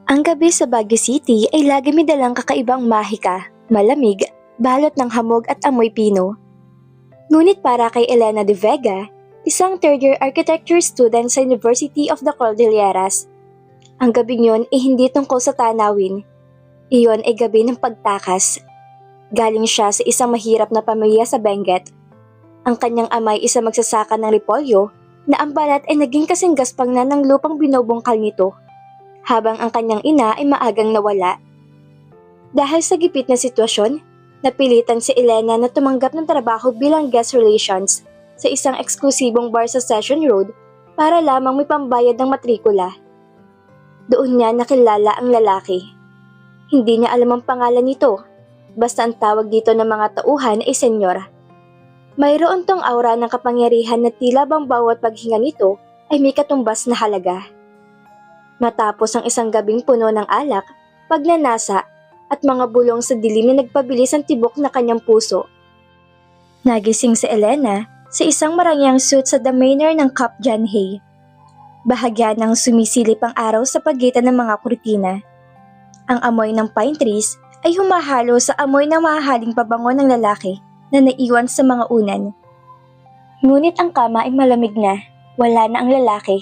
Ang gabi sa Baguio City ay lagi may dalang kakaibang mahika, malamig, balot ng hamog at amoy pino. Ngunit para kay Elena de Vega, isang third-year architecture student sa University of the Cordilleras, ang gabing yon ay hindi tungkol sa tanawin. Iyon ay gabi ng pagtakas. Galing siya sa isang mahirap na pamilya sa Benguet. Ang kanyang amay isang magsasaka ng repolyo na ang balat ay naging kasing gaspang na ng lupang binubungkal nito, habang ang kanyang ina ay maagang nawala. Dahil sa gipit na sitwasyon, napilitan si Elena na tumanggap ng trabaho bilang guest relations sa isang eksklusibong bar sa Session Road para lamang may pambayad ng matrikula. Doon niya nakilala ang lalaki. Hindi niya alam ang pangalan nito, basta ang tawag dito ng mga tauhan ay senyor. Mayroon tong aura ng kapangyarihan na tila bang bawat paghinga nito ay may katumbas na halaga. Matapos ang isang gabing puno ng alak, pagnanasa at mga bulong sa dilim na nagpabilis ang tibok na kanyang puso, nagising si Elena sa isang marangyang suit sa The Manor ng Cap John Hay. Bahagya ng sumisilip ang araw sa pagitan ng mga kurtina. Ang amoy ng pine trees ay humahalo sa amoy ng mahahaling pabango ng lalaki na naiwan sa mga unan. Ngunit ang kama ay malamig na, wala na ang lalaki.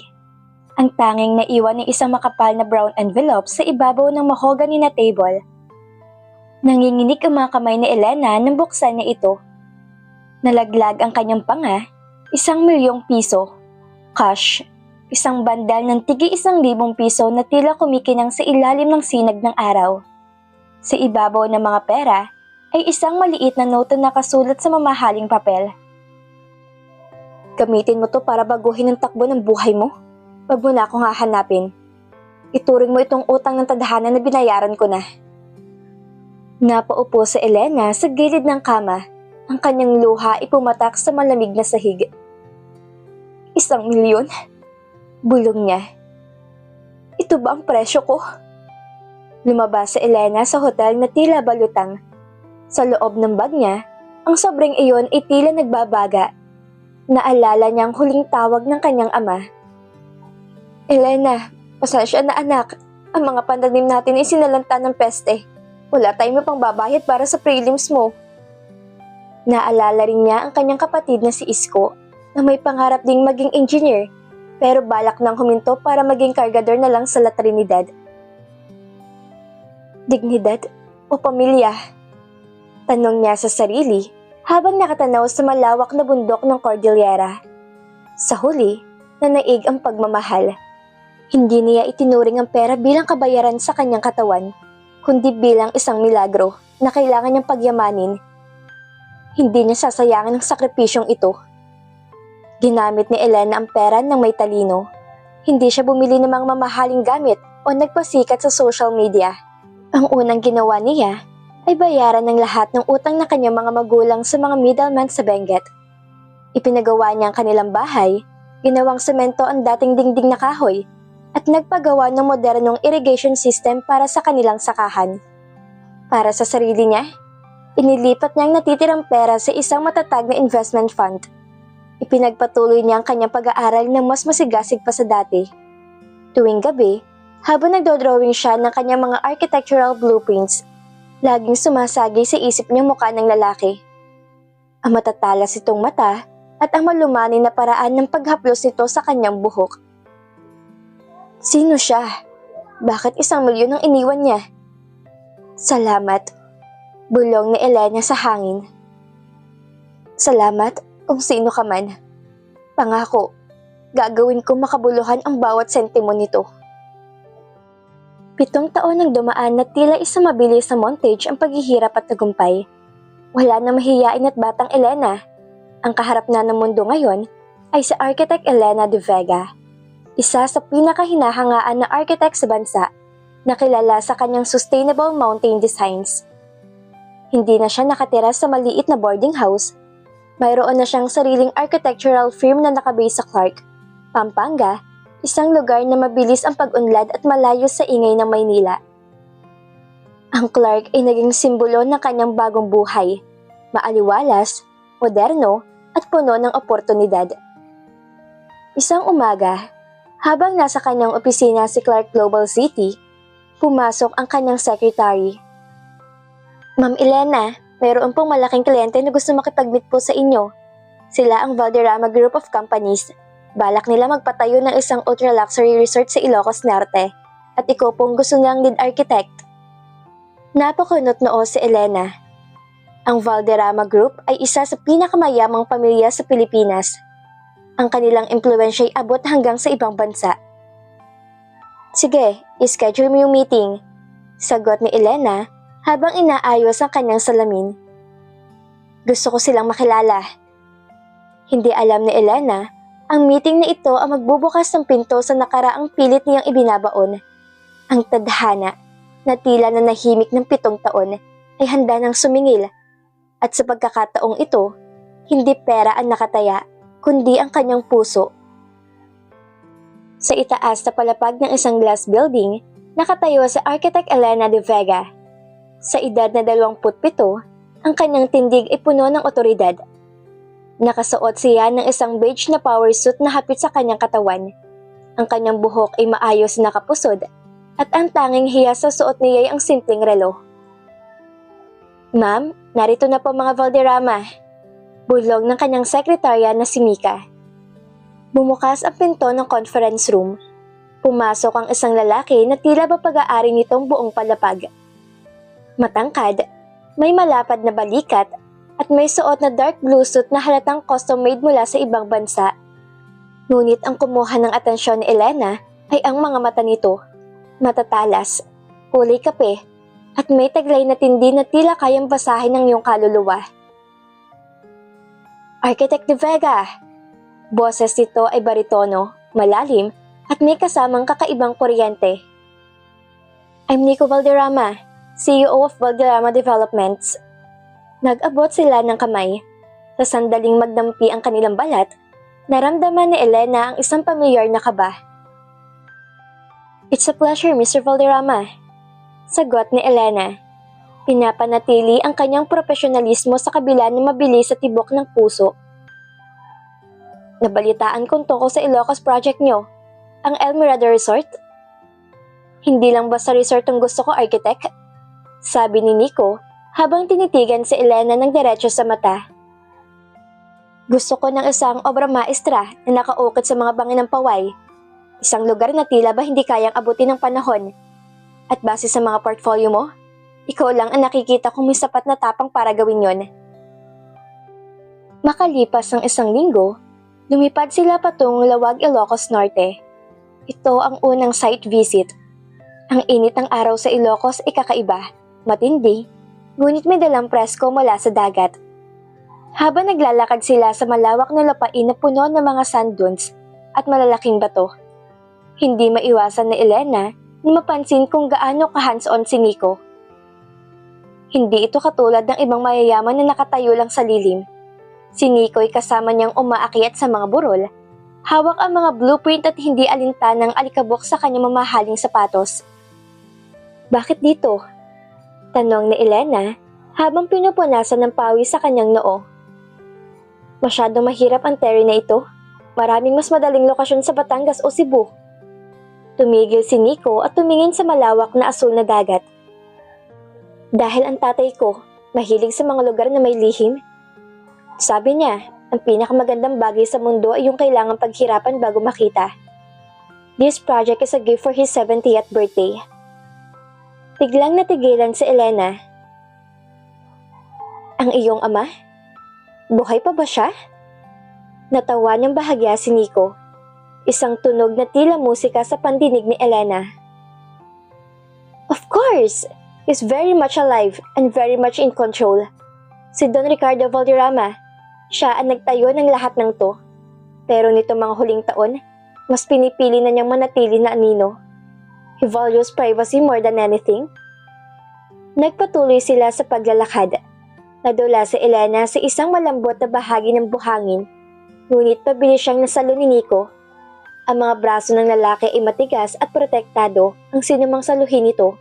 Ang tanging naiwan ay isang makapal na brown envelope sa ibabaw ng mahogany na table. Nanginginig ang mga kamay ni Elena nang buksan niya ito. Nalaglag ang kanyang panga, 1,000,000 piso. Cash, isang bandal ng tigi 1,000 piso na tila kumikinang sa ilalim ng sinag ng araw. Sa ibabaw ng mga pera ay isang maliit na note na nakasulat sa mamahaling papel. Gamitin mo to para baguhin ang takbo ng buhay mo. Wag mo na akong hahanapin. Ituring mo itong utang ng tadhana na binayaran ko na. Napaupo sa Elena sa gilid ng kama. Ang kanyang luha ay pumatak sa malamig na sahig. 1,000,000? Bulong niya. Ito ba ang presyo ko? Lumabas si Elena sa hotel na tila balutang. Sa loob ng bag niya, ang sobrang iyon ay tila nagbabaga. Naalala niya ang huling tawag ng kanyang ama. Elena, pasensya na anak. Ang mga pananim natin ay sinalanta ng peste. Wala tayong pang babayad para sa prelims mo. Naalala rin niya ang kanyang kapatid na si Isko na may pangarap ding maging engineer pero balak nang huminto para maging kargador na lang sa La Trinidad. Dignidad o pamilya? Tanong niya sa sarili habang nakatanaw sa malawak na bundok ng Cordillera. Sa huli, nanaig ang pagmamahal. Hindi niya itinuring ang pera bilang kabayaran sa kanyang katawan, kundi bilang isang milagro na kailangan niyang pagyamanin. Hindi niya sasayangan ang sakripisyong ito. Ginamit ni Elena ang pera ng may talino. Hindi siya bumili ng mga mamahaling gamit o nagpasikat sa social media. Ang unang ginawa niya ay bayaran ng lahat ng utang ng kanyang mga magulang sa mga middlemen sa Benguet. Ipinagawa niya ang kanilang bahay, ginawang semento ang dating dingding na kahoy, at nagpagawa ng modernong irrigation system para sa kanilang sakahan. Para sa sarili niya, inilipat niya ang natitirang pera sa isang matatag na investment fund. Ipinagpatuloy niya ang kanyang pag-aaral na mas masigasig pa sa dati. Tuwing gabi, habang nagdodrawing siya ng kanyang mga architectural blueprints, laging sumasagi sa isip niya mukha ng lalaki. Ang matatalas itong mata at ang malumanay na paraan ng paghaplos nito sa kanyang buhok. Sino siya? Bakit 1,000,000 ang iniwan niya? Salamat, bulong ni Elena sa hangin. Salamat kung sino ka man. Pangako, gagawin ko makabuluhan ang bawat sentimo nito. 7 taon ang dumaan na tila isang mabilis sa montage ang paghihirap at tagumpay. Wala na mahiyain at batang Elena. Ang kaharap na ng mundo ngayon ay si Architect Elena de Vega, isa sa pinakahinahangaan na architect sa bansa, na kilala sa kanyang sustainable mountain designs. Hindi na siya nakatira sa maliit na boarding house. Mayroon na siyang sariling architectural firm na nakabase sa Clark, Pampanga, isang lugar na mabilis ang pag-unlad at malayo sa ingay ng Maynila. Ang Clark ay naging simbolo ng kanyang bagong buhay, maaliwalas, moderno at puno ng oportunidad. Isang umaga, Habang nasa kanyang opisina si Clark Global City, pumasok ang kanyang secretary. Ma'am Elena, mayroon pong malaking kliyente na gusto makipag-meet po sa inyo. Sila ang Valderrama Group of Companies. Balak nila magpatayo ng isang ultra-luxury resort sa Ilocos Norte. At ikaw pong gusto nilang lead architect. Napakunot noo si Elena. Ang Valderrama Group ay isa sa pinakamayamang pamilya sa Pilipinas. Ang kanilang impluwensya ay abot hanggang sa ibang bansa. Sige, ischedule mo yung meeting. Sagot ni Elena habang inaayos ang kanyang salamin. Gusto ko silang makilala. Hindi alam ni Elena, ang meeting na ito ang magbubukas ng pinto sa nakaraang pilit niyang ibinabaon. Ang tadhana na tila nanahimik ng 7 taon ay handa ng sumingil. At sa pagkakataong ito, hindi pera ang nakataya, kundi ang kanyang puso. Sa itaas na palapag ng isang glass building, nakatayo si Architect Elena de Vega. Sa edad na 27, ang kanyang tindig ay puno ng otoridad. Nakasuot siya ng isang beige na power suit na hapit sa kanyang katawan. Ang kanyang buhok ay maayos na nakapusod at ang tanging hiyas sa suot niya ay ang simpleng relo. Ma'am, narito na po mga Valderrama. Bulog ng kanyang sekretarya na si Mika. Bumukas ang pinto ng conference room. Pumasok ang isang lalaki na tila ba pag-aari nitong buong palapag. Matangkad, may malapad na balikat at may suot na dark blue suit na halatang custom-made mula sa ibang bansa. Ngunit ang kumuha ng atensyon ni Elena ay ang mga mata nito. Matatalas, kulay kape, at may taglay na tindi na tila kayang basahin ng iyong kaluluwa. Architect de Vega! Boses nito ay baritono, malalim, at may kasamang kakaibang kuryente. I'm Nico Valderrama, CEO of Valderrama Developments. Nag-abot sila ng kamay. Sa sandaling magdampi ang kanilang balat, naramdaman ni Elena ang isang pamilyar na kaba. It's a pleasure, Mr. Valderrama. Sagot ni Elena. Pinapanatili ang kanyang profesionalismo sa kabila ng mabilis sa tibok ng puso. Nabalitaan kong tungkol sa Ilocos project nyo, ang El Mirada Resort. Hindi lang basta resort ang gusto ko, architect. Sabi ni Nico habang tinitigan si Elena ng diretso sa mata. Gusto ko ng isang obra maestra na nakaukit sa mga bangin ng paway. Isang lugar na tila ba hindi kayang abutin ng panahon. At base sa mga portfolio mo, ikaw lang ang nakikita kong may sapat na tapang para gawin yon. Makalipas ang 1 linggo, lumipad sila patungong Lawag, Ilocos Norte. Ito ang unang site visit. Ang init ng araw sa Ilocos ay kakaiba, matindi, ngunit may dalang presko mula sa dagat. Habang naglalakad sila sa malawak na lupain na puno ng mga sand dunes at malalaking bato, hindi maiwasan ni Elena na mapansin kung gaano ka-hands-on si Nico. Hindi ito katulad ng ibang mayayaman na nakatayo lang sa lilim. Si Nico ay kasama niyang umaakyat sa mga burol. Hawak ang mga blueprint at hindi alintanang alikabok sa kanyang mamahaling sapatos. Bakit dito? Tanong ni Elena habang pinupunasan ng pawis sa kanyang noo. Masyadong mahirap ang terrain na ito. Maraming mas madaling lokasyon sa Batangas o Cebu. Tumigil si Nico at tumingin sa malawak na asul na dagat. Dahil ang tatay ko, mahilig sa mga lugar na may lihim. Sabi niya, ang pinakamagandang bagay sa mundo ay yung kailangang paghirapan bago makita. This project is a gift for his 70th birthday. Biglang natigilan si Elena. Ang iyong ama? Buhay pa ba siya? Natawa niyang bahagya si Nico. Isang tunog na tila musika sa pandinig ni Elena. Of course! He's very much alive and very much in control. Si Don Ricardo Valderrama, siya ang nagtayo ng lahat ng to. Pero nito mga huling taon, mas pinipili na niyang manatili na anino. He values privacy more than anything. Nagpatuloy sila sa paglalakad. Nadula si Elena sa isang malambot na bahagi ng buhangin, ngunit pabilis siyang nasalo ni Nico. Ang mga braso ng lalaki ay matigas at protektado ang sinumang saluhin nito.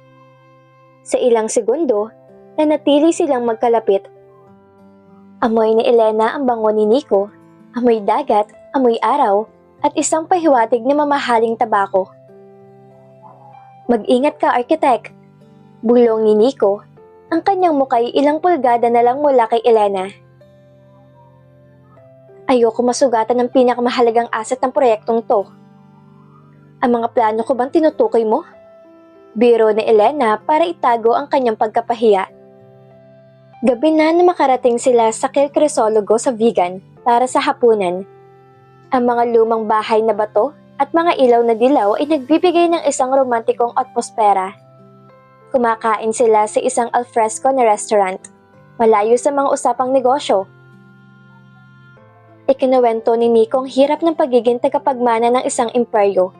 Sa ilang segundo, nanatili silang magkalapit. Amoy ni Elena ang bango ni Nico, amoy dagat, amoy araw, at isang pahiwatig na mamahaling tabako. Mag-ingat ka, architect, bulong ni Nico. Ang kanyang muka'y ilang pulgada na lang mula kay Elena. Ayoko masugatan ng pinakamahalagang asset ng proyektong to. Ang mga plano ko bang tinutukoy mo? Biro ni Elena para itago ang kanyang pagkapahiya. Gabi na makarating sila sa Kilcresologo sa Vigan para sa hapunan. Ang mga lumang bahay na bato at mga ilaw na dilaw ay nagbibigay ng isang romantikong atmosfera. Kumakain sila sa isang alfresco na restaurant, malayo sa mga usapang negosyo. Ikinuwento ni Nico ang hirap ng pagiging tagapagmana ng isang imperyo.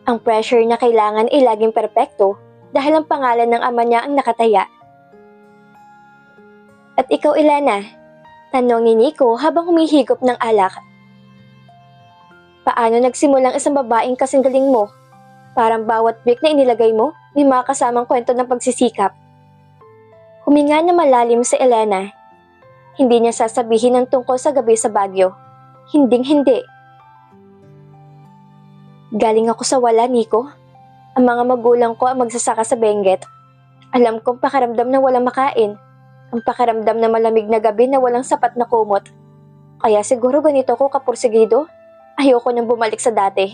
Ang pressure na kailangan ay laging perpekto dahil ang pangalan ng ama niya ang nakataya. At ikaw, Elena? Tanong ni Nico habang humihigop ng alak. Paano nagsimulang isang babaeng kasing galing mo? Parang bawat break na inilagay mo, may mga kasamang kwento ng pagsisikap. Huminga na malalim si Elena. Hindi niya sasabihin ang tungkol sa gabi sa Baguio. Hinding-hindi. Galing ako sa wala, Nico. Ang mga magulang ko ang magsasaka sa Benguet. Alam kong pakiramdam na walang makain. Ang pakiramdam na malamig na gabi na walang sapat na kumot. Kaya siguro ganito ko kapursigido. Ayoko nang bumalik sa dati.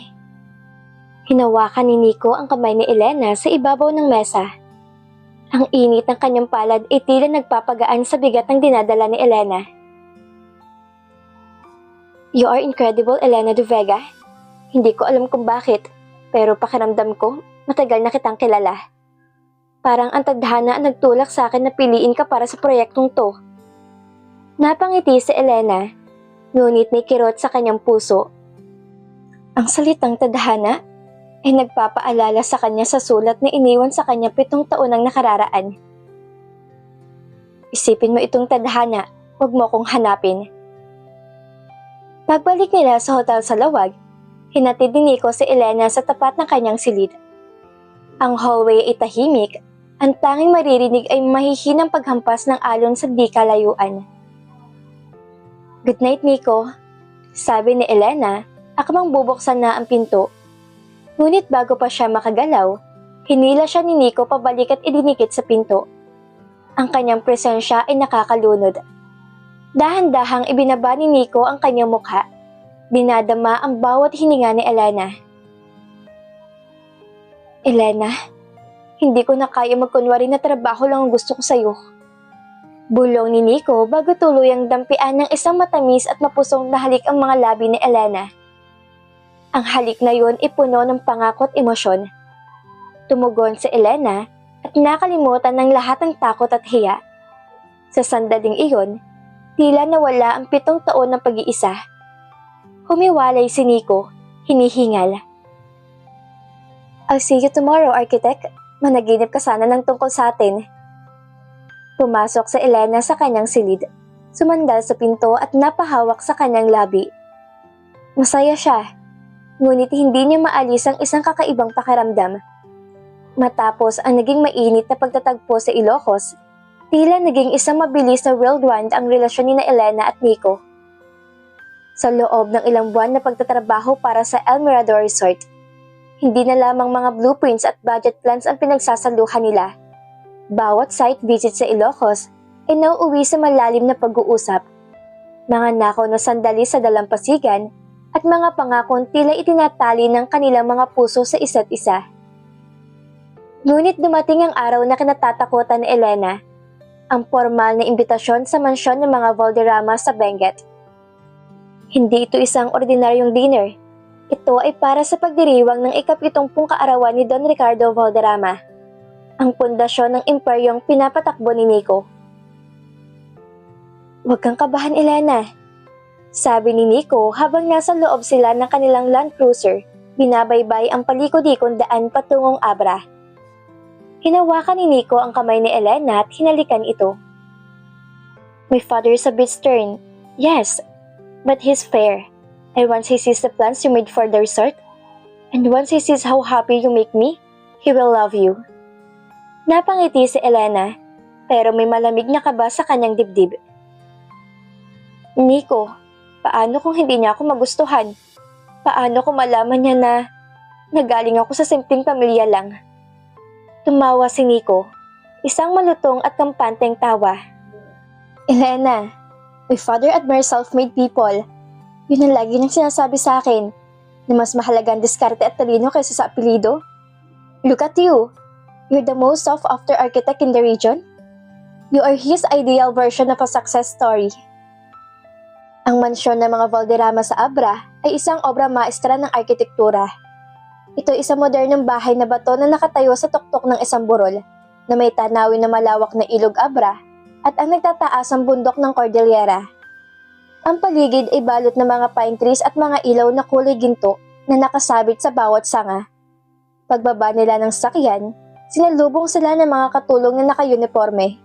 Hinawakan ni Nico ang kamay ni Elena sa ibabaw ng mesa. Ang init ng kanyang palad ay tila nagpapagaan sa bigat ng dinadala ni Elena. You are incredible, Elena de Vega. Hindi ko alam kung bakit, pero pakiramdam ko, matagal na kitang kilala. Parang ang tadhana ang nagtulak sa akin na piliin ka para sa proyektong to. Napangiti si Elena, ngunit may kirot sa kanyang puso. Ang salitang tadhana ay nagpapaalala sa kanya sa sulat na iniwan sa kanya 7 taon ang nakararaan. Isipin mo itong tadhana, huwag mo kong hanapin. Pagbalik nila sa hotel sa Lawag, hinatid ni Nico si Elena sa tapat ng kanyang silid. Ang hallway ay tahimik, ang tanging maririnig ay mahihinang paghampas ng alon sa di kalayuan. Good night, Nico, sabi ni Elena, akmang bubuksan na ang pinto. Ngunit bago pa siya makagalaw, hinila siya ni Nico pabalik at idinikit sa pinto. Ang kanyang presensya ay nakakalunod. Dahan-dahang ibinaba ni Nico ang kanyang mukha. Dinadama ang bawat hininga ni Elena. Elena, hindi ko na kaya magkunwari na trabaho lang ang gusto ko sa'yo. Bulong ni Nico bago tuluyang dampian ng isang matamis at mapusong na halik ang mga labi ni Elena. Ang halik na yun ay puno ng pangako at emosyon. Tumugon si Elena at nakalimutan ng lahat ng takot at hiya. Sa sandaling iyon, tila nawala ang 7 taon ng pag-iisa. Humiwalay si Nico, hinihingal. I'll see you tomorrow, architect. Managinip ka sana ng tungkol sa atin. Pumasok si Elena sa kanyang silid, sumandal sa pinto at napahawak sa kanyang labi. Masaya siya. Ngunit hindi niya maalis ang isang kakaibang pakiramdam. Matapos ang naging mainit na pagtatagpo sa Ilocos, tila naging isang mabilis na whirlwind ang relasyon ni Elena at Nico. Sa loob ng ilang buwan na pagtatrabaho para sa El Mirador Resort, hindi na lamang mga blueprints at budget plans ang pinagsasaluhan nila. Bawat site visit sa Ilocos ay nauuwi sa malalim na pag-uusap. Mga nakaw na sandali sa dalampasigan at mga pangakong tila itinatali ng kanilang mga puso sa isa't isa. Ngunit dumating ang araw na kinatatakutan ni Elena, ang formal na imbitasyon sa mansyon ng mga Valderrama sa Benguet. Hindi ito isang ordinaryong dinner. Ito ay para sa pagdiriwang ng ika-70 kaarawan ni Don Ricardo Valderrama, ang pundasyon ng imperyong pinapatakbo ni Nico. Huwag kang kabahan, Elena, sabi ni Nico habang nasa loob sila ng kanilang Land Cruiser, binabaybay ang palikod-ikong daan patungong Abra. Hinawakan ni Nico ang kamay ni Elena at hinalikan ito. My father's a bit stern, yes, but he's fair. And once he sees the plans you made for the resort, and once he sees how happy you make me, he will love you. Napangiti si Elena, pero may malamig na kaba sa kanyang dibdib. Nico, paano kung hindi niya ako magustuhan? Paano kung malaman niya na nagaling ako sa simpleng pamilya lang? Tumawa si Nico, isang malutong at kampanteng tawa. Elena, my father admires self-made people. Yun ang lagi niyang sinasabi sa akin, na mas mahalaga ang diskarte at talino kaysa sa apelido. Look at you. You're the most sought-after architect in the region. You are his ideal version of a success story. Ang mansyon ng mga Valderrama sa Abra ay isang obra maestra ng arkitektura. Ito ay isang modernong bahay na bato na nakatayo sa tuktok ng isang burol na may tanawin na malawak na ilog Abra at ang nagtataasang bundok ng Cordillera. Ang paligid ay balot ng mga pine trees at mga ilaw na kulay ginto na nakasabit sa bawat sanga. Pagbaba nila ng sakyan, sinalubong sila ng mga katulong na naka-uniforme.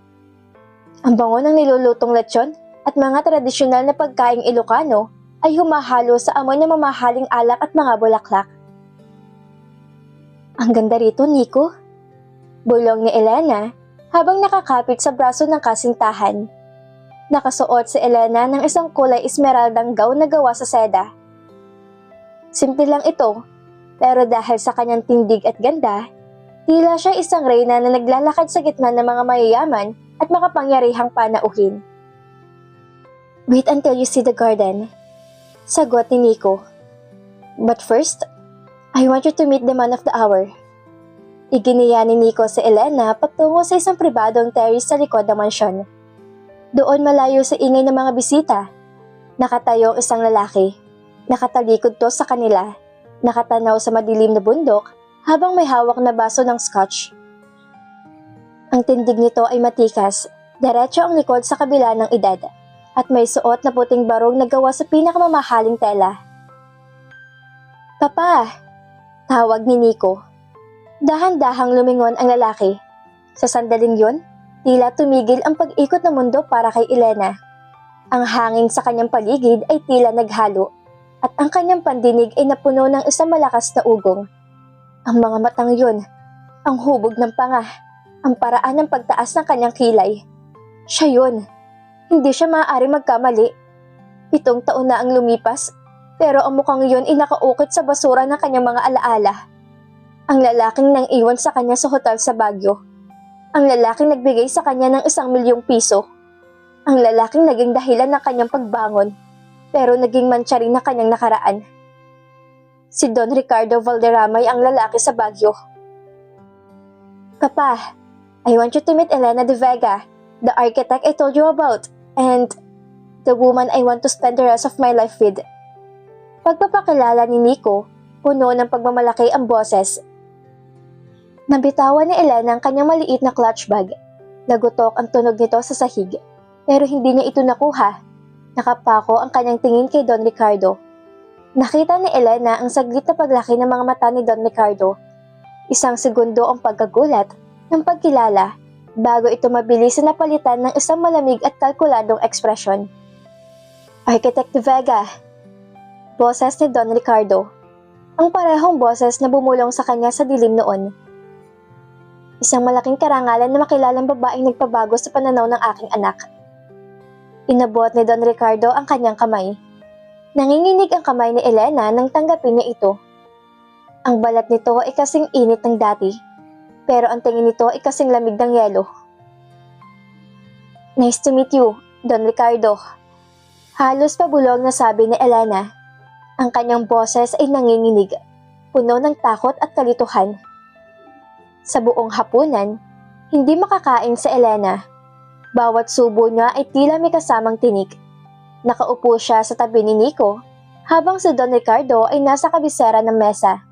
Ang bango ng nilulutong lechon at mga tradisyonal na pagkaing Ilocano ay humahalo sa amoy ng mamahaling alak at mga bulaklak. Ang ganda rito, Nico. Bulong ni Elena habang nakakapit sa braso ng kasintahan. Nakasuot si Elena ng isang kulay esmeraldang gown na gawa sa seda. Simple lang ito, pero dahil sa kanyang tindig at ganda, tila siya isang reyna na naglalakad sa gitna ng mga mayayaman at makapangyarihang panauhin. Wait until you see the garden, sagot ni Nico. But first, I want you to meet the man of the hour. Iginiya ni Nico si Elena patungo sa isang pribadong terrace sa likod ng mansyon. Doon malayo sa ingay ng mga bisita, nakatayo ang isang lalaki. Nakatalikod to sa kanila, nakatanaw sa madilim na bundok habang may hawak na baso ng scotch. Ang tindig nito ay matikas, diretso ang likod sa kabila ng edad, at may suot na puting barong na gawa sa pinakamamahaling tela. Papa! Tawag ni Nico. Dahan-dahang lumingon ang lalaki. Sa sandaling yun, tila tumigil ang pag-ikot ng mundo para kay Elena. Ang hangin sa kanyang paligid ay tila naghalo, at ang kanyang pandinig ay napuno ng isang malakas na ugong. Ang mga matang yun, ang hubog ng panga, ang paraan ng pagtaas ng kanyang kilay. Siya yun. Hindi siya maaari magkamali. 7 taon na ang lumipas, pero ang mukhang yun ay nakaukit sa basura ng kanyang mga alaala. Ang lalaking nang iwan sa kanya sa hotel sa Baguio. Ang lalaking nagbigay sa kanya ng 1,000,000 piso. Ang lalaking naging dahilan ng kanyang pagbangon, pero naging mantsa rin na kanyang nakaraan. Si Don Ricardo Valderrama ay ang lalaki sa Baguio. Papa, I want you to meet Elena de Vega, the architect I told you about, and the woman I want to spend the rest of my life with. Pagpapakilala ni Nico, puno ng pagmamalaki ang boses. Nabitawan ni Elena ang kanyang maliit na clutch bag. Nagutok ang tunog nito sa sahig, pero hindi niya ito nakuha. Nakapako ang kanyang tingin kay Don Ricardo. Nakita ni Elena ang saglit na paglaki ng mga mata ni Don Ricardo. Isang segundo ang pagkagulat ng pagkilala bago ito mabilis na napalitan ng isang malamig at kalkuladong ekspresyon. Architect de Vega, boses ni Don Ricardo. Ang parehong boses na bumulong sa kanya sa dilim noon. Isang malaking karangalan na makilalang babaeng nagpabago sa pananaw ng aking anak. Inabot ni Don Ricardo ang kanyang kamay. Nanginginig ang kamay ni Elena nang tanggapin niya ito. Ang balat nito ay kasing init ng dati, pero ang tingin nito ay kasing lamig ng yelo. Nice to meet you, Don Ricardo. Halos pabulong na sabi ni Elena. Ang kanyang boses ay nanginginig, puno ng takot at kalituhan. Sa buong hapunan, hindi makakain si Elena. Bawat subo niya ay tila may kasamang tinik. Nakaupo siya sa tabi ni Nico, habang si Don Ricardo ay nasa kabisera ng mesa.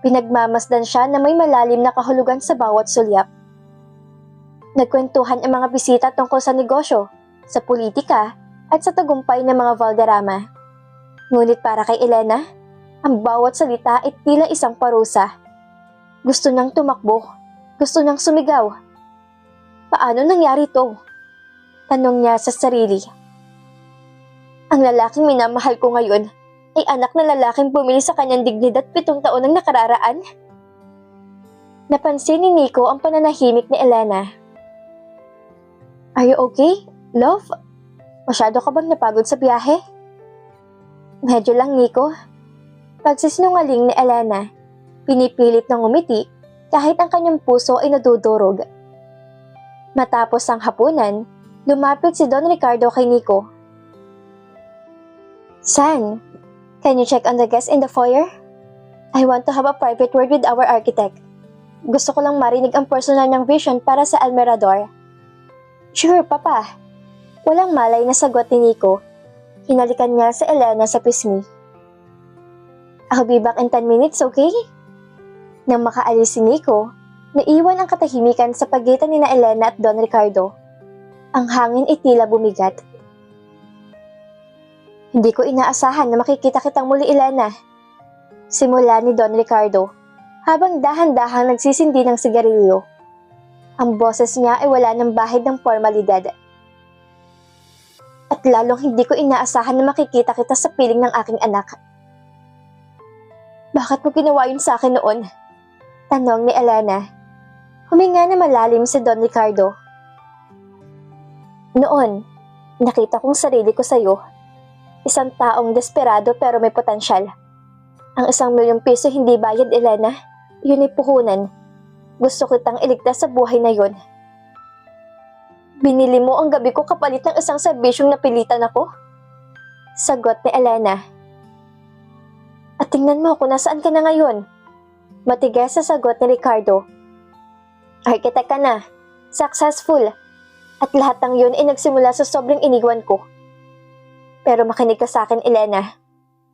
Pinagmamasdan siya na may malalim na kahulugan sa bawat sulyap. Nagkwentuhan ang mga bisita tungkol sa negosyo, sa politika, at sa tagumpay ng mga Valderrama. Ngunit para kay Elena, ang bawat salita ay tila isang parusa. Gusto niyang tumakbo, gusto niyang sumigaw. Paano nangyari ito? Tanong niya sa sarili. Ang lalaking minamahal ko ngayon ay anak na lalaking bumili sa kanyang dignidad 7 taon ang nakararaan. Napansin ni Nico ang pananahimik ni Elena. Are you okay, love? Masyado ka bang napagod sa biyahe? Medyo lang, Nico. Pagsisinungaling ni Elena, pinipilit ng ngumiti kahit ang kanyang puso ay nadudurog. Matapos ang hapunan, lumapit si Don Ricardo kay Nico. San, can you check on the guests in the foyer? I want to have a private word with our architect. Gusto ko lang marinig ang personal ng vision para sa Almerador. Sure, Papa. Walang malay na sagot ni Nico. Hinalikan niya si Elena sa pisngi. I'll be back in 10 minutes, okay? Nang makaalis si Nico, naiwan ang katahimikan sa pagitan ni Elena at Don Ricardo. Ang hangin ay tila bumigat. Hindi ko inaasahan na makikita kitang muli, Elena. Simula ni Don Ricardo, habang dahan-dahang nagsisindi ng sigarilyo. Ang boses niya ay wala ng bahid ng formalidad. At lalong hindi ko inaasahan na makikita kita sa piling ng aking anak. Bakit mo ginawa yun sa akin noon? Tanong ni Elena. Huminga na malalim si Don Ricardo. Noon, nakita kong sarili ko sa'yo. Isang taong desperado pero may potensyal. Ang 1,000,000 piso hindi bayad, Elena. Yun ay puhunan. Gusto kitang iligtas sa buhay na yun. Binili mo ang gabi ko kapalit ng isang serbisyong napilitan ako? Sagot ni Elena. At tingnan mo kung nasaan ka na ngayon. Matigas sa sagot ni Ricardo. Architect ka na. Successful. At lahat ng yun ay nagsimula sa sobrang iniwan ko. Pero makinig ka sa akin, Elena.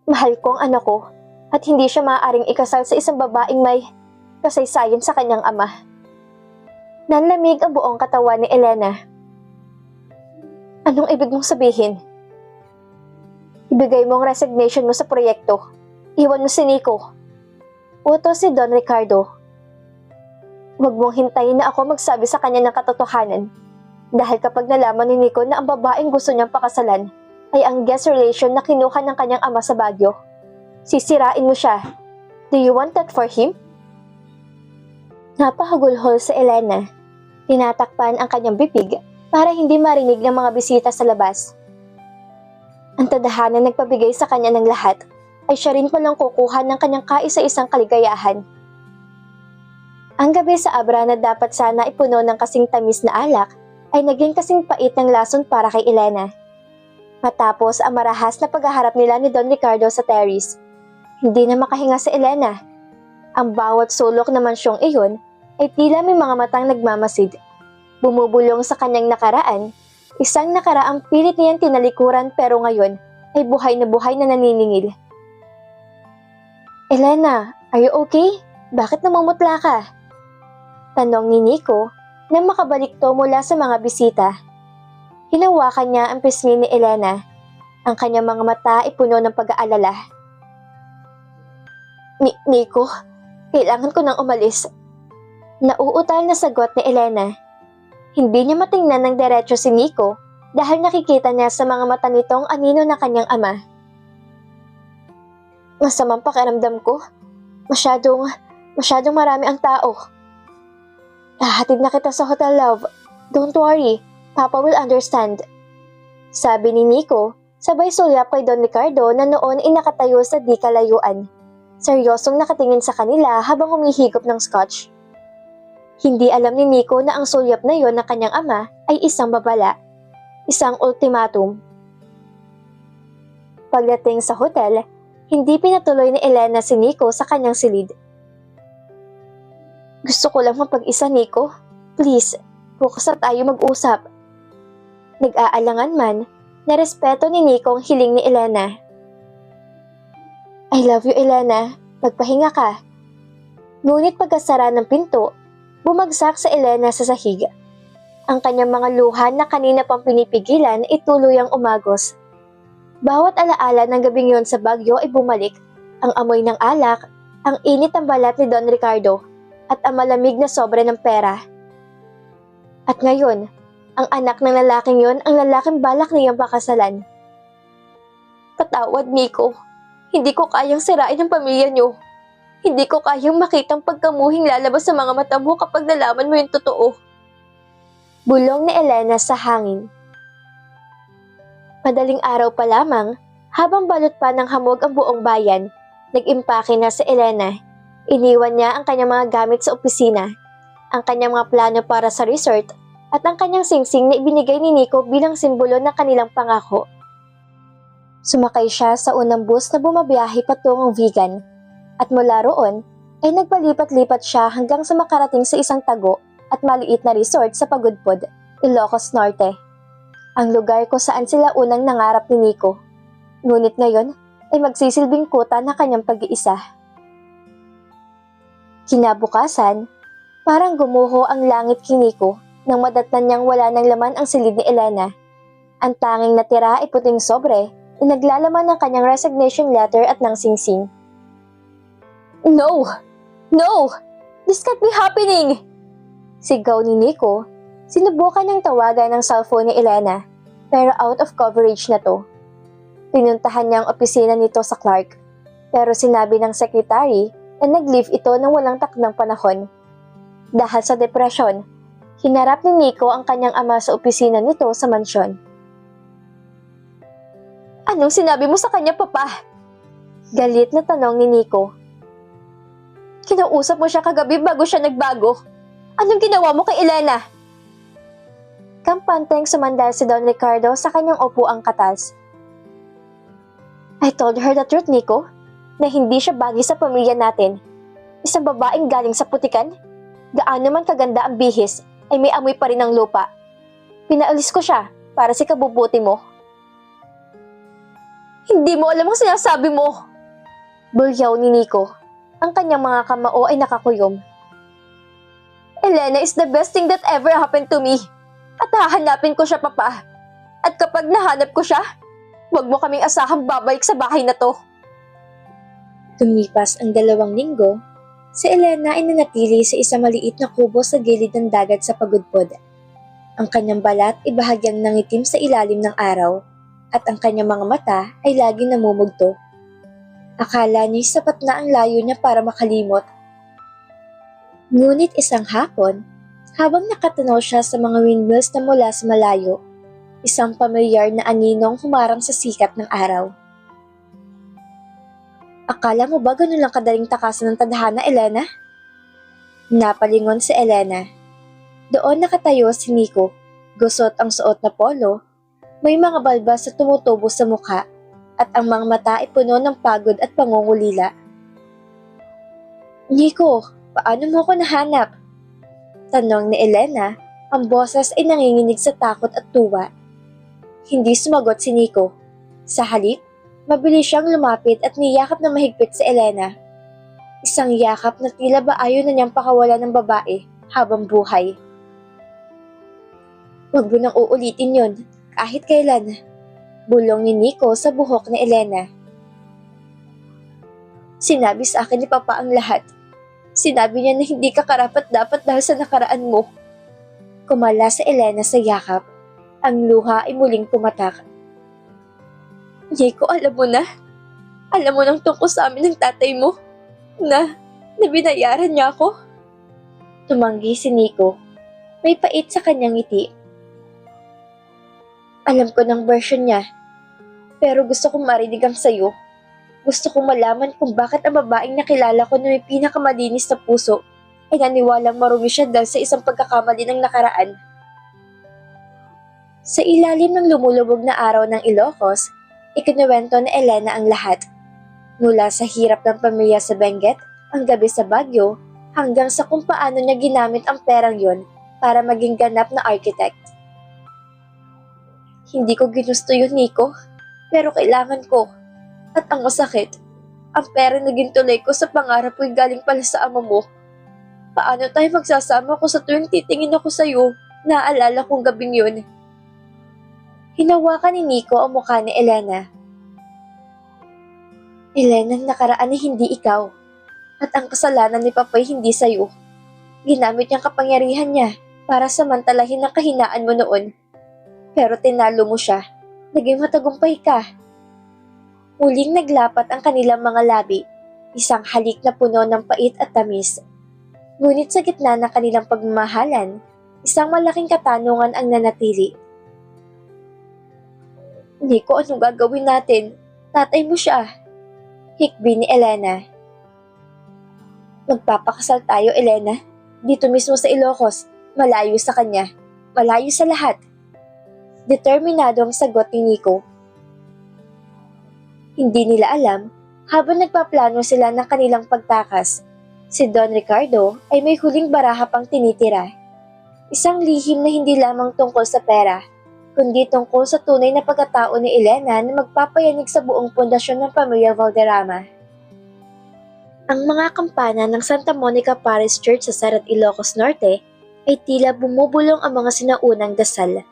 Mahal ko ang anak ko. At hindi siya maaaring ikasal sa isang babaeng may kasaysayan sa kanyang ama. Nanlamig ang buong katawan ni Elena. Anong ibig mong sabihin? Ibigay mo ang resignation mo sa proyekto. Iwan mo si Nico. Utos si Don Ricardo. Huwag mong hintayin na ako magsabi sa kanya ng katotohanan. Dahil kapag nalaman ni Nico na ang babaeng gusto niyang pakasalan ay ang guest relation na kinuha ng kanyang ama sa Baguio, sisirain mo siya. Do you want that for him? Napahagulhol si Elena. Tinatakpan ang kanyang bibig para hindi marinig ng mga bisita sa labas. Ang tadhana nagpabigay sa kanya ng lahat ay siya rin palang kukuha ng kanyang kaisa-isang kaligayahan. Ang gabi sa Abra na dapat sana ipuno ng kasing tamis na alak ay naging kasing pait ng lason para kay Elena. Matapos ang marahas na paghaharap nila ni Don Ricardo sa terrace, hindi na makahinga si Elena. Ang bawat sulok na mansyong iyon ay tila may mga matang nagmamasid. Bumubulong sa kanyang nakaraan, isang nakaraang pilit niyang tinalikuran pero ngayon ay buhay na naniningil. Elena, are you okay? Bakit namumutla ka? Tanong ni Nico nang makabalikto mula sa mga bisita. Hinawakan niya ang pisngi ni Elena. Ang kanyang mga mata ay puno ng pag-aalala. Nico, kailangan ko nang umalis. Nauutal na sagot ni Elena. Hindi niya matingnan ng diretso si Nico dahil nakikita niya sa mga mata nitong anino na kanyang ama. Masamang pakiramdam ko. Masyadong marami ang tao. Hahatid na kita sa hotel, love. Don't worry, Papa will understand. Sabi ni Nico, sabay sulyap kay Don Ricardo na noon ay nakatayo sa di kalayuan. Seryosong nakatingin sa kanila habang humihigop ng scotch. Hindi alam ni Nico na ang sulyap na yon ng kanyang ama ay isang babala, isang ultimatum. Pagdating sa hotel, hindi pinatuloy ni Elena si Nico sa kanyang silid. Gusto ko lang mapag-isa, Nico. Please, bukas na tayo mag-usap. Nag-aalangan man, narespeto ni Nico ang hiling ni Elena. I love you, Elena. Magpahinga ka. Ngunit pagkasara ng pinto, bumagsak sa Elena sa sahig. Ang kanyang mga luha na kanina pang pinipigilan ay tuluyang umagos. Bawat alaala ng gabing yon sa Baguio ay bumalik. Ang amoy ng alak, ang init ng balat ni Don Ricardo, at ang malamig na sobre ng pera. At ngayon, ang anak ng lalaking yon ang lalaking balak niyang pakasalan. Patawad, Nico. Hindi ko kayang sirain ang pamilya niyo. Hindi ko kayang makitang pagkamuhing lalabas sa mga mata mo kapag nalaman mo yung totoo. Bulong ni Elena sa hangin. Madaling araw pa lamang, habang balot pa ng hamog ang buong bayan, Nag-impake na si Elena. Iniwan niya ang kanyang mga gamit sa opisina, ang kanyang mga plano para sa resort, at ang kanyang singsing na ibinigay ni Nico bilang simbolo ng kanilang pangako. Sumakay siya sa unang bus na bumabiyahe patungong Vegan, at mula roon ay nagpalipat-lipat siya hanggang sa makarating sa isang tago at maliit na resort sa Pagudpod, Ilocos Norte. Ang lugar kung saan sila unang nangarap ni Nico. Ngunit ngayon ay magsisilbing kuta na kanyang pag-iisa. Kinabukasan, parang gumuho ang langit kay Nico nang madatnan niyang wala ng laman ang silid ni Elena. Ang tanging natira ay puting sobre na naglalaman ng kanyang resignation letter at ng singsing. No! No! This can't be happening! Sigaw ni Nico. Sinubukan niyang tawagan ng cellphone ni Elena, pero out of coverage na to. Pinuntahan niya ang opisina nito sa Clark, pero sinabi ng secretary na nag-leave ito ng walang takdang panahon. Dahil sa depresyon, hinarap ni Nico ang kanyang ama sa opisina nito sa mansyon. Anong sinabi mo sa kanya, Papa? Galit na tanong ni Nico. Kinausap mo siya kagabi bago siya nagbago. Anong ginawa mo kay Elena? Kampanteng sumandal si Don Ricardo sa kanyang upuang katas. I told her the truth, Nico, na hindi siya bagay sa pamilya natin. Isang babaeng galing sa putikan, gaano man kaganda ang bihis, ay may amoy pa rin ng lupa. Pinaalis ko siya para sa kabubuti mo. Hindi mo alam ang sinasabi mo! Bulyaw ni Nico. Ang kanyang mga kamao ay nakakuyom. Elena is the best thing that ever happened to me. At hahanapin ko siya, Papa. At kapag nahanap ko siya, huwag mo kaming asahang babalik sa bahay na to. Tumipas ang 2 linggo, si Elena ay nanatili sa isang maliit na kubo sa gilid ng dagat sa Pagudpod. Ang kanyang balat ay bahagyang nangitim sa ilalim ng araw, at ang kanyang mga mata ay laging namumugto. Akala niya'y sapat na ang layo niya para makalimot. Ngunit isang hapon, habang nakatanaw siya sa mga windmills na mula sa malayo, isang pamilyar na aninong humarang sa sikat ng araw. Akala mo ba ganun lang kadaling takasan ng tadhana, Elena? Napalingon si Elena. Doon nakatayo si Nico, gusot ang suot na polo, may mga balbas na tumutubo sa mukha, at ang mga mata ay puno ng pagod at pangungulila. Nico, paano mo ako nahanap? Tanong ni Elena, ang boses ay nanginginig sa takot at tuwa. Hindi sumagot si Nico. Sa halip, mabilis siyang lumapit at niyakap na mahigpit si Elena. Isang yakap na tila ba ayaw na niyang pakawalan ng babae habang buhay. Huwag mo nang uulitin yon, kahit kailan. Bulong ni Nico sa buhok ni Elena. Sinabi sa akin ni Papa ang lahat. Sinabi niya na hindi ka karapat-dapat dahil sa nakaraan mo. Kumala sa Elena sa yakap. Ang luha ay muling pumatak. Nico, alam mo na. Alam mo nang tungkol sa amin ng tatay mo. Na binayaran niya ako. Tumanggi si Nico. May pait sa kanyang ngiti. Alam ko ng version niya. Pero gusto kong marinig ang sayo. Gusto kong malaman kung bakit ang babaeng nakilala ko na may pinakamalinis na puso ay naniwalang marumi siya dahil sa isang pagkakamali ng nakaraan. Sa ilalim ng lumulubog na araw ng Ilocos, ikinuwento ni Elena ang lahat. Mula sa hirap ng pamilya sa Benguet, ang gabi sa Baguio, hanggang sa kung paano niya ginamit ang perang yon para maging ganap na architect. Hindi ko ginusto yun, Nico, pero kailangan ko. At ang masakit, ang pera naging tulay ko sa pangarap ko'y galing pala sa ama mo. Paano tayo magsasama kung sa tuwing titingin ako sa'yo, naaalala kong gabing yun? Hinawakan ni Nico ang mukha ni Elena. Elena, nakaraan ay hindi ikaw. At ang kasalanan ni Papay hindi sa'yo. Ginamit niyang kapangyarihan niya para samantalahin ang kahinaan mo noon. Pero tinalo mo siya. Naging matagumpay ka. Muling naglapat ang kanilang mga labi, isang halik na puno ng pait at tamis. Ngunit sa gitna ng kanilang pagmamahalan, isang malaking katanungan ang nanatili. Nico, anong gagawin natin? Tatay mo siya. Hikbi ni Elena. Magpapakasal tayo, Elena. Dito mismo sa Ilocos, malayo sa kanya, malayo sa lahat. Determinado ang sagot ni Nico. Hindi nila alam, habang nagpaplano sila ng kanilang pagtakas, si Don Ricardo ay may huling baraha pang tinitira. Isang lihim na hindi lamang tungkol sa pera, kundi tungkol sa tunay na pagkatao ni Elena na magpapayanig sa buong pundasyon ng pamilya Valderrama. Ang mga kampana ng Santa Monica Parish Church sa Sarat Ilocos Norte ay tila bumubulong ang mga sinaunang dasal.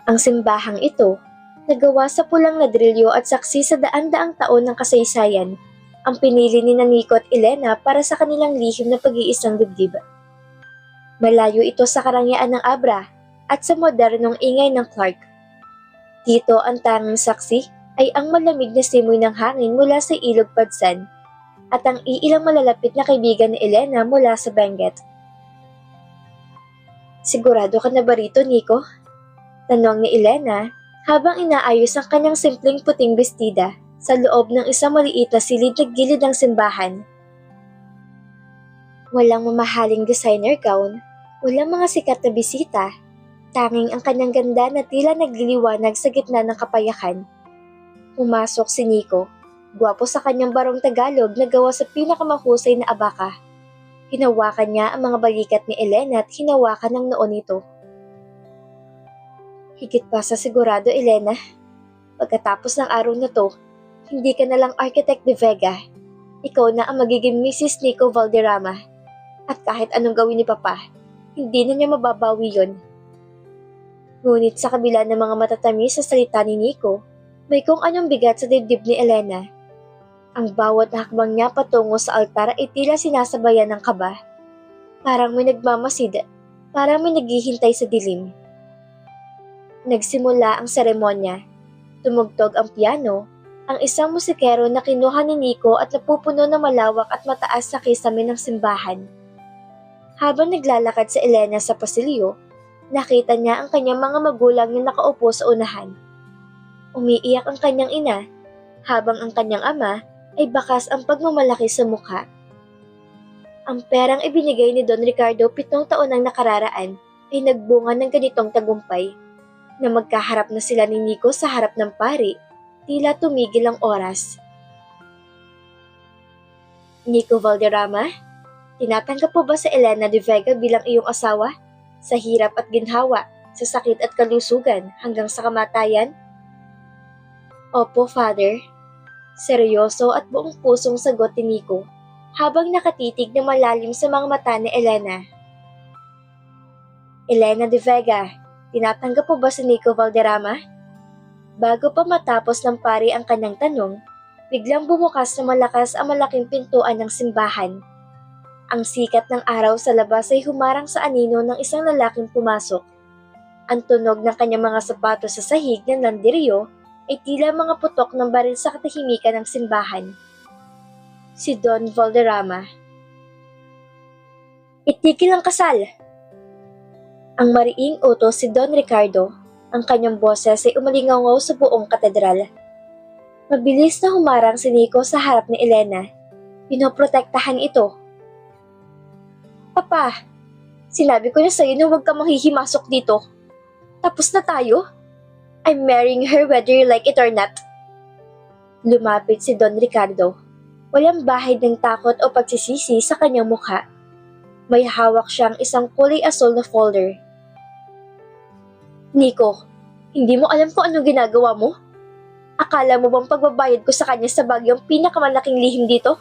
Ang simbahang ito, nagawa sa pulang ladrilyo at saksi sa daan-daang taon ng kasaysayan, ang pinili ni Nico at Elena para sa kanilang lihim na pag-iisang dibdib. Malayo ito sa karangyaan ng Abra at sa modernong ingay ng Clark. Dito ang tanging saksi ay ang malamig na simoy ng hangin mula sa Ilog Padsan at ang iilang malalapit na kaibigan ni Elena mula sa Benguet. Sigurado ka na ba rito, Nico? Tanong ni Elena habang inaayos ang kanyang simpleng puting bestida sa loob ng isang maliit na silid na gilid ng simbahan. Walang mamahaling designer gown, walang mga sikat na bisita, tanging ang kanyang ganda na tila nagliliwanag sa gitna ng kapayakan. Pumasok si Nico, gwapo sa kanyang barong Tagalog na gawa sa pinakamahusay na abaka. Hinawakan niya ang mga balikat ni Elena at hinawakan ang noo nito. Higit pa sa sigurado, Elena. Pagkatapos ng araw na to, hindi ka na lang Architect de Vega. Ikaw na ang magiging Mrs. Nico Valderrama. At kahit anong gawin ni Papa, hindi na niya mababawi yon. Ngunit sa kabila ng mga matatamis sa salita ni Nico, may kung anong bigat sa dibdib ni Elena. Ang bawat hakbang niya patungo sa altar ay tila sinasabayan ng kaba. Parang may nagmamasid, parang may naghihintay sa dilim. Nagsimula ang seremonya. Tumugtog ang piano, ang isang musikero na kinuha ni Nico at napupuno ng malawak at mataas na kisame ng simbahan. Habang naglalakad sa Elena sa pasilyo, nakita niya ang kanyang mga magulang na nakaupo sa unahan. Umiiyak ang kanyang ina, habang ang kanyang ama ay bakas ang pagmamalaki sa mukha. Ang perang ibinigay ni Don Ricardo 7 taon ang nakararaan ay nagbunga ng ganitong tagumpay. Na magkaharap na sila ni Nico sa harap ng pari, tila tumigil ang oras. Nico Valderrama, tinatanggap po ba sa Elena de Vega bilang iyong asawa? Sa hirap at ginhawa, sa sakit at kalusugan, hanggang sa kamatayan? Opo, Father. Seryoso at buong pusong sagot ni Nico, habang nakatitig na malalim sa mga mata ni Elena. Elena de Vega, tinatanggap po ba si Nico Valderrama? Bago pa matapos ng pari ang kanyang tanong, biglang bumukas na malakas ang malaking pintuan ng simbahan. Ang sikat ng araw sa labas ay humarang sa anino ng isang lalaking pumasok. Ang tunog ng kanyang mga sapatos sa sahig ng landeryo ay tila mga putok ng baril sa katahimikan ng simbahan. Si Don Valderrama. Itigil ang kasal! Ang mariing utos si Don Ricardo, ang kanyang boses ay umalingaw sa buong katedral. Mabilis na humarang si Nico sa harap ni Elena. Pinoprotektahan ito. Papa, sinabi ko na sa'yo na huwag ka manghihimasok dito. Tapos na tayo? I'm marrying her whether you like it or not. Lumapit si Don Ricardo. Walang bahid ng takot o pagsisisi sa kanyang mukha. May hawak siyang isang kulay asul na folder. Nico, hindi mo alam kung anong ginagawa mo? Akala mo bang pagbabayad ko sa kanya sa bagyong pinakamalaking lihim dito?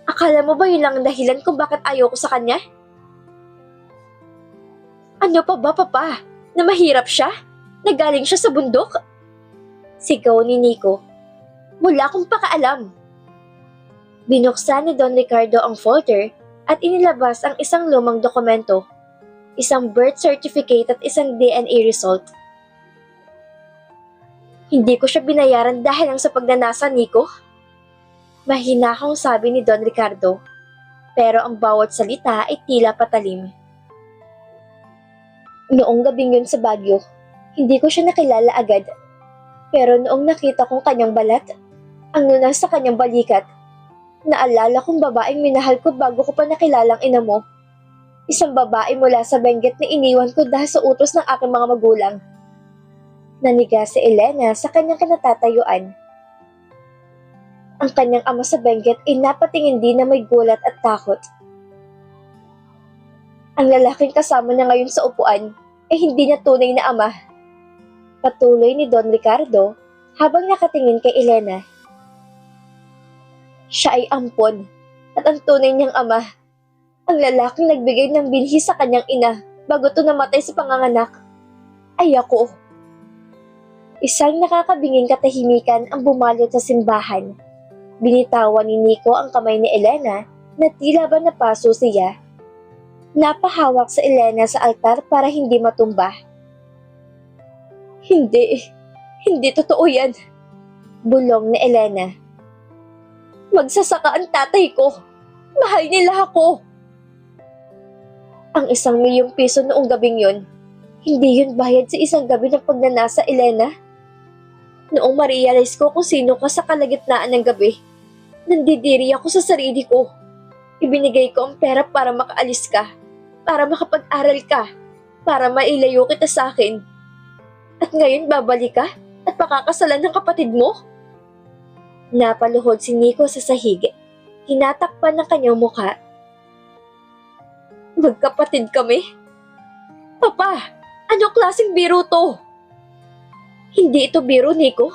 Akala mo ba yun lang ang dahilan kung bakit ayaw ko sa kanya? Ano pa ba, Papa? Na mahirap siya? Nagaling siya sa bundok? Sigaw ni Nico. Wala akong pakaalam. Binuksan ni Don Ricardo ang folder at inilabas ang isang lumang dokumento, isang birth certificate at isang DNA result. Hindi ko siya binayaran dahil lang sa pagnanasa, Nico. Mahinahong sabi ni Don Ricardo, pero ang bawat salita ay tila patalim. Noong gabing yun sa Baguio, hindi ko siya nakilala agad. Pero noong nakita kong kanyang balat, Ang lunas sa kanyang balikat. Naalala kong babaeng minahal ko bago ko pa nakilalang ina mo. Isang babae mula sa Benguet na iniwan ko dahil sa utos ng aking mga magulang. Naniga si Elena sa kanyang kinatatayuan. Ang kanyang ama sa Benguet ay napatingin din na may gulat at takot. Ang lalaking kasama niya ngayon sa upuan ay hindi niya tunay na ama. Patuloy ni Don Ricardo habang nakatingin kay Elena. Siya ay ampon at ang tunay niyang ama. Ang lalaking nagbigay ng binhi sa kanyang ina bago ito namatay sa panganganak ay ako. Isang nakakabinging katahimikan ang bumalot sa simbahan. Binitawan ni Nico ang kamay ni Elena na tila ba napaso siya. Napahawak sa Elena sa altar para hindi matumba. Hindi totoo yan. Bulong ni Elena. Magsasaka ang tatay ko. Mahal nila ako. Ang 1,000,000 piso noong gabing yon, hindi yun bayad sa isang gabi ng pagnanasa, Elena. Noong ma-realize ko kung sino ka sa kalagitnaan ng gabi, nandidiri ako sa sarili ko. Ibinigay ko ang pera para makaalis ka, para makapag-aral ka, para mailayo kita sa akin. At ngayon babalik ka at pakakasalan ng kapatid mo? Napaluhod si Nico sa sahig. Hinatakpan ng kanyang mukha. Magkapatid kami? Papa, anong klaseng biro to? Hindi ito biro, Nico.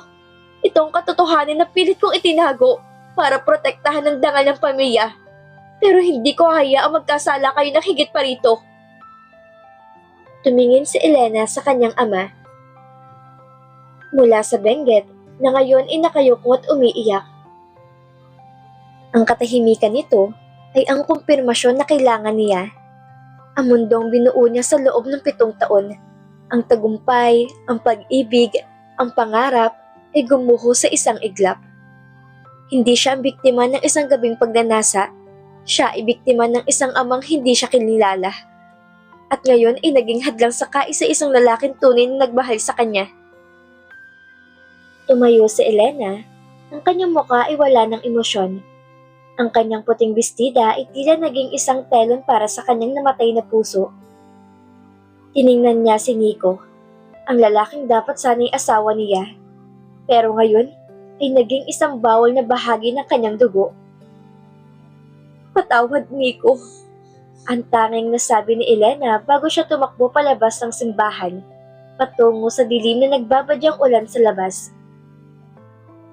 Ito ang katotohanan na pilit kong itinago para protektahan ng dangal ng pamilya. Pero hindi ko hayaang magkasala kayo ng higit pa rito. Tumingin si Elena sa kanyang ama. Mula sa Benguet, na ngayon ay nakayuko at umiiyak. Ang katahimikan nito ay ang kumpirmasyon na kailangan niya. Ang mundong binuo niya sa loob ng 7 taon. Ang tagumpay, ang pag-ibig, ang pangarap ay gumuho sa isang iglap. Hindi siya ang biktima ng isang gabing pagnanasa. Siya ay biktima ng isang amang hindi siya kinilala. At ngayon ay naging hadlang sa kaisa-isang lalaking tunay na nagmahal sa kanya. Tumayo si Elena. Ang kanyang mukha ay wala ng emosyon. Ang kanyang puting bestida ay tila naging isang telon para sa kanyang namatay na puso. Tiningnan niya si Nico, ang lalaking dapat sana'y asawa niya. Pero ngayon ay naging isang bawal na bahagi ng kanyang dugo. Patawad, Nico. Ang tanging nasabi ni Elena bago siya tumakbo palabas ng simbahan, patungo sa dilim na nagbabadyang ulan sa labas.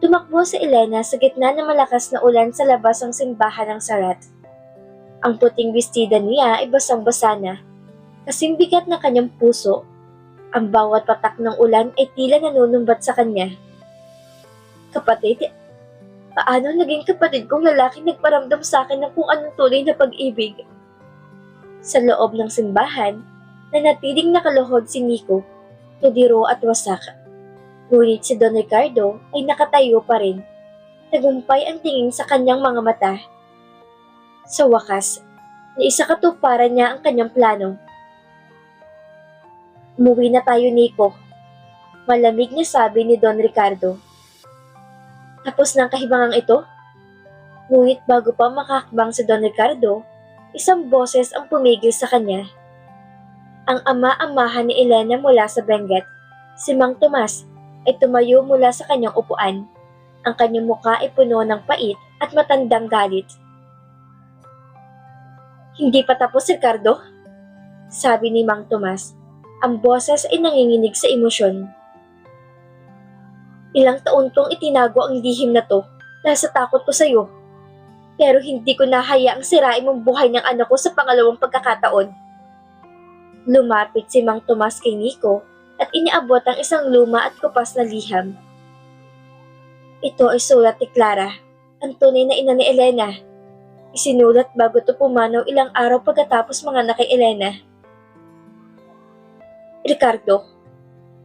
Tumakbo si Elena sa gitna ng malakas na ulan sa labas ng simbahan ng Sarat. Ang puting bestida niya ay basang-basa na. Kasing bigat na kanyang puso, ang bawat patak ng ulan ay tila nanunumbat sa kanya. Kapatid, paano naging kapatid kong lalaki nagparamdam sa akin ng kung anong tunay na pag-ibig? Sa loob ng simbahan, nanatiling nakaluhod si Nico, tudiro at wasak. Ngunit si Don Ricardo ay nakatayo pa rin. Tagumpay ang tingin sa kanyang mga mata. Sa wakas, naisakatuparan niya ang kanyang plano. Umuwi na tayo, Nico. Malamig na sabi ni Don Ricardo. Tapos ng kahibangang ito? Ngunit bago pa makakbang si Don Ricardo, isang boses ang pumigil sa kanya. Ang ama-amahan ni Elena mula sa Benguet, si Mang Tomas, ay tumayo mula sa kanyang upuan. Ang kanyang mukha ay puno ng pait at matandang galit. Hindi pa tapos, Ricardo? Sabi ni Mang Tomas. Ang boses ay nanginginig sa emosyon. Ilang taon kong itinago ang lihim na to dahil sa takot ko sa'yo. Pero hindi ko nahayaang sirain mong buhay ng anak ko sa pangalawang pagkakataon. Lumapit si Mang Tomas kay Nico at iniabot ang isang luma at kupas na liham. Ito ay sulat ni Clara, ang tunay na ina ni Elena. Isinulat bago ito pumanaw ilang araw pagkatapos manganak kay Elena. Ricardo,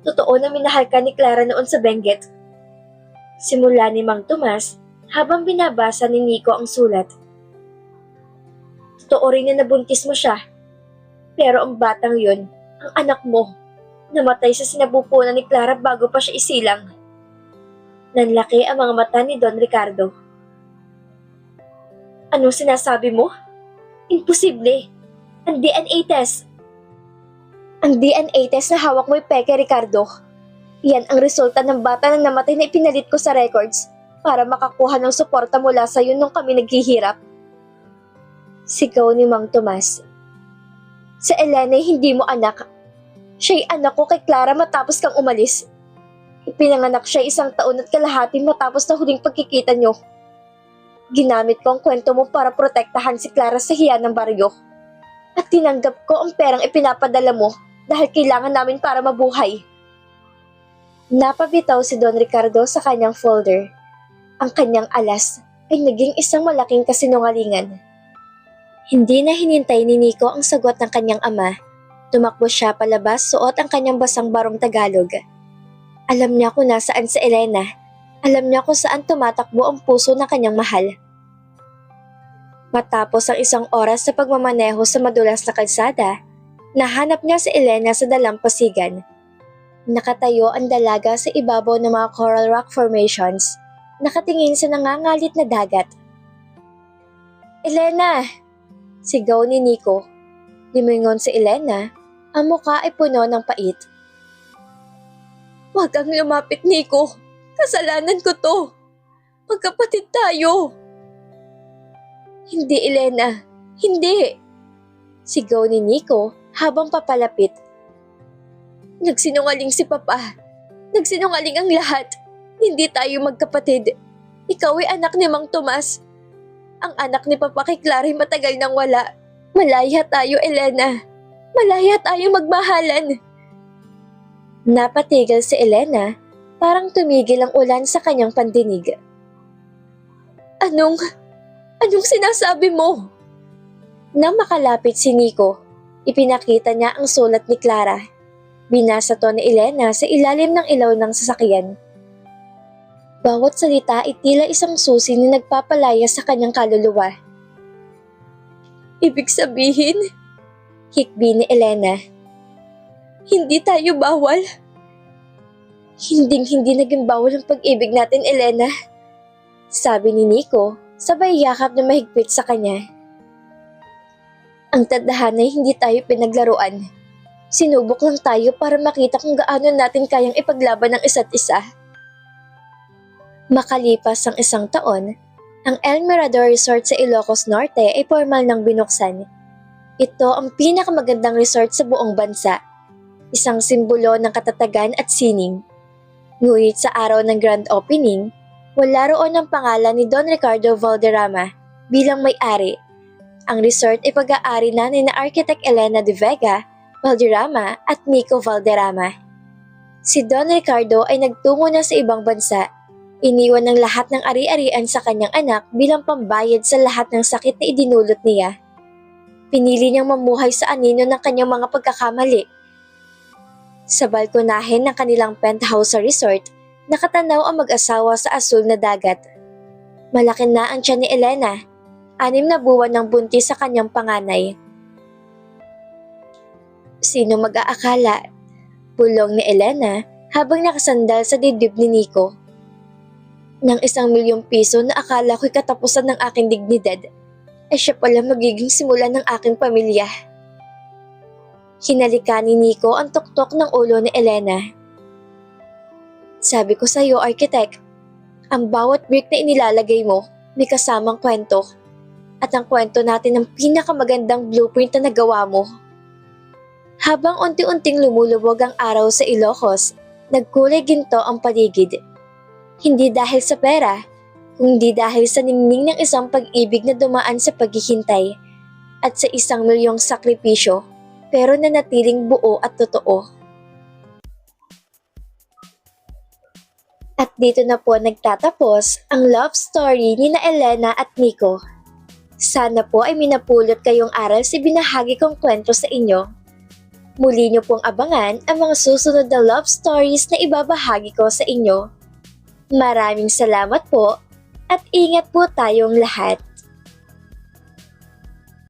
totoo na minahal ka ni Clara noon sa Benguet. Simula ni Mang Tomas habang binabasa ni Nico ang sulat. Totoo rin na nabuntis mo siya. Pero ang batang yun, ang anak mo, namatay sa sinapupunan ni Clara bago pa siya isilang. Nanlaki ang mga mata ni Don Ricardo. Anong sinasabi mo? Imposible. Ang DNA test. Ang DNA test na hawak mo'y peke, Ricardo. Yan ang resulta ng bata na namatay na ipinalit ko sa records para makakuha ng suporta mula sa'yo nung kami naghihirap. Sigaw ni Mang Tomas. Sa Elena hindi mo anak. Siya'y anak ko kay Clara matapos kang umalis. Ipinanganak siya 1 taon at kalahati matapos na huling pagkikita nyo. Ginamit ko ang kwento mo para protektahan si Clara sa hiya ng baryo. At tinanggap ko ang perang ipinapadala mo dahil kailangan namin para mabuhay. Napabitaw si Don Ricardo sa kanyang folder. Ang kanyang alas ay naging isang malaking kasinungalingan. Hindi na hinintay ni Nico ang sagot ng kanyang ama. Tumakbo siya palabas suot ang kanyang basang barong Tagalog. Alam niya kung nasaan si Elena. Alam niya kung saan tumatakbo ang puso ng kanyang mahal. Matapos ang 1 oras sa pagmamaneho sa madulas na kalsada, nahanap niya si Elena sa dalampasigan. Nakatayo ang dalaga sa ibabaw ng mga coral rock formations, nakatingin sa nangangalit na dagat. Elena! Sigaw ni Nico. Limingon si Elena, ang muka ay puno ng pait. Huwag kang lumapit, Nico. Kasalanan ko to. Magkapatid tayo. Hindi, Elena. Hindi. Sigaw ni Nico habang papalapit. Nagsinungaling si Papa. Nagsinungaling ang lahat. Hindi tayo magkapatid. Ikaw ay anak ni Mang Tomas. Ang anak ni Papa kay Clara ay matagal nang wala. Malaya tayo, Elena. Malaya tayo magmahalan. Napatigil si Elena, parang tumigil ang ulan sa kanyang pandinig. Anong sinasabi mo? Nang makalapit si Nico, ipinakita niya ang sulat ni Clara. Binasa to ni Elena sa ilalim ng ilaw ng sasakyan. Bawat salita ay tila isang susi na nagpapalaya sa kanyang kaluluwa. Ibig sabihin, hikbi ni Elena, hindi tayo bawal. Hindi naging bawal ang pag-ibig natin, Elena. Sabi ni Nico, sabay yakap na mahigpit sa kanya. Ang tadhana ay hindi tayo pinaglaruan. Sinubok lang tayo para makita kung gaano natin kayang ipaglaban ang isa't isa. Makalipas ang 1 taon, ang El Mirador Resort sa Ilocos Norte ay formal nang binuksan. Ito ang pinakamagandang resort sa buong bansa. Isang simbolo ng katatagan at sining. Ngunit sa araw ng grand opening, wala roon ang pangalan ni Don Ricardo Valderrama bilang may-ari. Ang resort ay pag-aari na ni Architect Elena de Vega, Valderrama at Nico Valderrama. Si Don Ricardo ay nagtungo na sa ibang bansa. Iniwan ng lahat ng ari-arian sa kanyang anak bilang pambayad sa lahat ng sakit na idinulot niya. Pinili niyang mamuhay sa anino ng kanyang mga pagkakamali. Sa balkonahin ng kanilang penthouse sa resort, nakatanaw ang mag-asawa sa asul na dagat. Malaki na ang tiyan ni Elena, 6 na buwan ng buntis sa kanyang panganay. Sino mag-aakala? Bulong ni Elena habang nakasandal sa dibdib ni Nico. Nang 1 milyong piso na akala ko'y katapusan ng aking dignidad, ay siya pala magiging simula ng aking pamilya. Hinalika ni Nico ang tuktok ng ulo ni Elena. Sabi ko sa iyo, Architect, ang bawat brick na inilalagay mo may kasamang kwento. At ang kwento natin ang pinakamagandang blueprint na nagawa mo. Habang unti-unting lumulubog ang araw sa Ilocos, nagkulay ginto ang paligid. Hindi dahil sa pera, kundi dahil sa ningning ng isang pag-ibig na dumaan sa paghihintay at sa 1 milyong sakripisyo, pero nanatiling buo at totoo. At dito na po nagtatapos ang love story ni na Elena at Nico. Sana po ay minapulot kayong aral sa binahagi kong kwento sa inyo. Muli niyo pong abangan ang mga susunod na love stories na ibabahagi ko sa inyo. Maraming salamat po at ingat po tayong lahat.